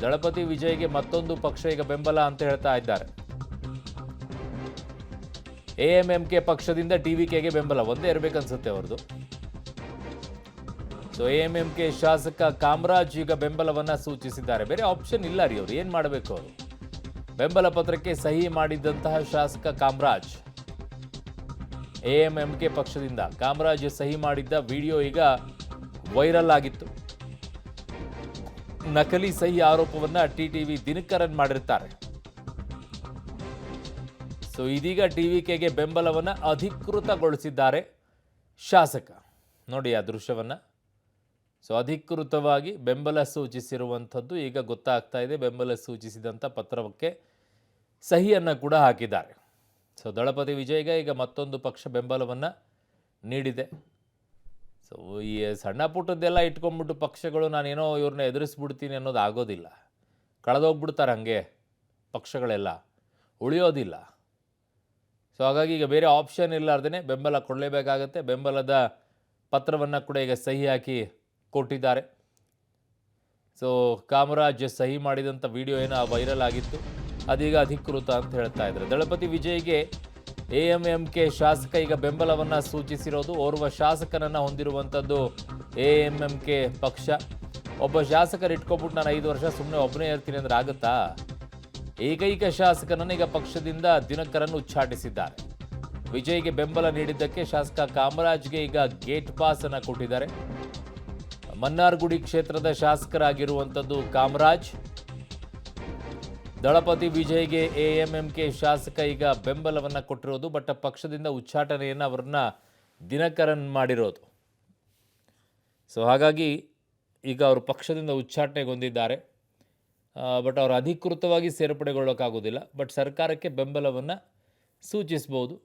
ದಳಪತಿ ವಿಜಯ್ಗೆ ಮತ್ತೊಂದು ಪಕ್ಷ ಈಗ ಬೆಂಬಲ ಅಂತ ಹೇಳ್ತಾ ಇದ್ದಾರೆ. ಎಎಂಎಂಕೆ ಪಕ್ಷದಿಂದ ಟಿವಿಕೆಗೆ ಬೆಂಬಲ ಒಂದೇ ಇರಬೇಕನ್ಸುತ್ತೆ ಅವ್ರದ್ದು. ಸೊ ಎಎಂಎಂಕೆ ಶಾಸಕ ಕಾಮರಾಜ್ ಈಗ ಬೆಂಬಲವನ್ನ ಸೂಚಿಸಿದ್ದಾರೆ. ಬೇರೆ ಆಪ್ಷನ್ ಇಲ್ಲ ರೀ, ಅವ್ರು ಏನ್ ಮಾಡಬೇಕು? ಅವರು ಬೆಂಬಲ ಪತ್ರಕ್ಕೆ ಸಹಿ ಮಾಡಿದಂತಹ ಶಾಸಕ ಕಾಮರಾಜ್ ಎಎಂಎಂಕೆ ಪಕ್ಷದಿಂದ ಕಾಮರಾಜ್ ಸಹಿ ಮಾಡಿದ್ದ ವಿಡಿಯೋ ಈಗ ವೈರಲ್ ಆಗಿತ್ತು. ನಕಲಿ ಸಹಿ ಆರೋಪವನ್ನ ಟಿಟಿವಿ ದಿನಕರನ್ ಮಾಡಿರ್ತಾರೆ. ಸೊ ಇದೀಗ ಟಿವಿಕೆಗೆ ಬೆಂಬಲವನ್ನ ಅಧಿಕೃತಗೊಳಿಸಿದ್ದಾರೆ ಶಾಸಕ. ನೋಡಿ ಆ ದೃಶ್ಯವನ್ನ. ಸೊ ಅಧಿಕೃತವಾಗಿ ಬೆಂಬಲ ಸೂಚಿಸಿರುವಂಥದ್ದು ಈಗ ಗೊತ್ತಾಗ್ತಾ ಇದೆ. ಬೆಂಬಲ ಸೂಚಿಸಿದಂಥ ಪತ್ರಕ್ಕೆ ಸಹಿಯನ್ನು ಕೂಡ ಹಾಕಿದ್ದಾರೆ. ಸೊ ದಳಪತಿ ವಿಜಯ್ಗೆ ಈಗ ಮತ್ತೊಂದು ಪಕ್ಷ ಬೆಂಬಲವನ್ನು ನೀಡಿದೆ. ಸೊ ಈ ಸಣ್ಣ ಪುಟ್ಟದ್ದೆಲ್ಲ ಇಟ್ಕೊಂಡ್ಬಿಟ್ಟು ಪಕ್ಷಗಳು ನಾನೇನೋ ಇವ್ರನ್ನ ಎದುರಿಸ್ಬಿಡ್ತೀನಿ ಅನ್ನೋದು ಆಗೋದಿಲ್ಲ. ಕಳೆದೋಗ್ಬಿಡ್ತಾರೆ ಹಂಗೆ ಪಕ್ಷಗಳೆಲ್ಲ, ಉಳಿಯೋದಿಲ್ಲ. ಸೊ ಹಾಗಾಗಿ ಈಗ ಬೇರೆ ಆಪ್ಷನ್ ಇಲ್ಲಾರ್ದೇ ಬೆಂಬಲ ಕೊಡಲೇಬೇಕಾಗತ್ತೆ. ಬೆಂಬಲದ ಪತ್ರವನ್ನು ಕೂಡ ಈಗ ಸಹಿ ಹಾಕಿ ಕೊಟ್ಟಿದ್ದಾರೆ. ಸೊ ಕಾಮರಾಜ್ ಸಹಿ ಮಾಡಿದಂಥ ವಿಡಿಯೋ ಏನೋ ವೈರಲ್ ಆಗಿತ್ತು, ಅದೀಗ ಅಧಿಕೃತ ಅಂತ ಹೇಳ್ತಾ ಇದ್ದಾರೆ. ದಳಪತಿ ವಿಜಯ್ಗೆ ಎಎಂಎಂಕೆ ಶಾಸಕ ಈಗ ಬೆಂಬಲವನ್ನು ಸೂಚಿಸಿರೋದು. ಓರ್ವ ಶಾಸಕನನ್ನು ಹೊಂದಿರುವಂಥದ್ದು ಎಎಂಎಂಕೆ ಪಕ್ಷ. ಒಬ್ಬ ಶಾಸಕರು ಇಟ್ಕೊಬಿಟ್ಟು ನಾನು 5 ವರ್ಷ ಸುಮ್ಮನೆ ಒಬ್ಬನೇ ಇರ್ತೀನಿ ಅಂದ್ರೆ ಆಗುತ್ತಾ? ಏಕೈಕ ಶಾಸಕನನ್ನು ಈಗ ಪಕ್ಷದಿಂದ ದಿನಕರನ್ ಉಚ್ಚಾಟಿಸಿದ್ದಾರೆ. ವಿಜಯ್ಗೆ ಬೆಂಬಲ ನೀಡಿದ್ದಕ್ಕೆ ಶಾಸಕ ಕಾಮರಾಜ್ಗೆ ಈಗ ಗೇಟ್ ಪಾಸ್ ಅನ್ನು ಕೊಟ್ಟಿದ್ದಾರೆ. ಮನ್ನಾರ್ಗುಡಿ ಕ್ಷೇತ್ರದ ಶಾಸಕರಾಗಿರುವಂಥದ್ದು ಕಾಮರಾಜ್. ದಳಪತಿ ವಿಜಯ್ಗೆ ಎಎಂಎಂಕೆ ಶಾಸಕ ಈಗ ಬೆಂಬಲವನ್ನು ಕೊಟ್ಟಿರೋದು. ಬಟ್ ಪಕ್ಷದಿಂದ ಉಚ್ಚಾಟನೆಯನ್ನು ಅವ್ರನ್ನ ದಿನಕರನ್ ಮಾಡಿರೋದು. ಸೊ ಹಾಗಾಗಿ ಈಗ ಅವರು ಪಕ್ಷದಿಂದ ಉಚ್ಚಾಟನೆಗೊಂಡಿದ್ದಾರೆ. ಬಟ್ ಅವರು ಅಧಿಕೃತವಾಗಿ ಸೇರ್ಪಡೆಗೊಳ್ಳೋಕ್ಕಾಗೋದಿಲ್ಲ. ಬಟ್ ಸರ್ಕಾರಕ್ಕೆ ಬೆಂಬಲವನ್ನು ಸೂಚಿಸ್ಬೋದು.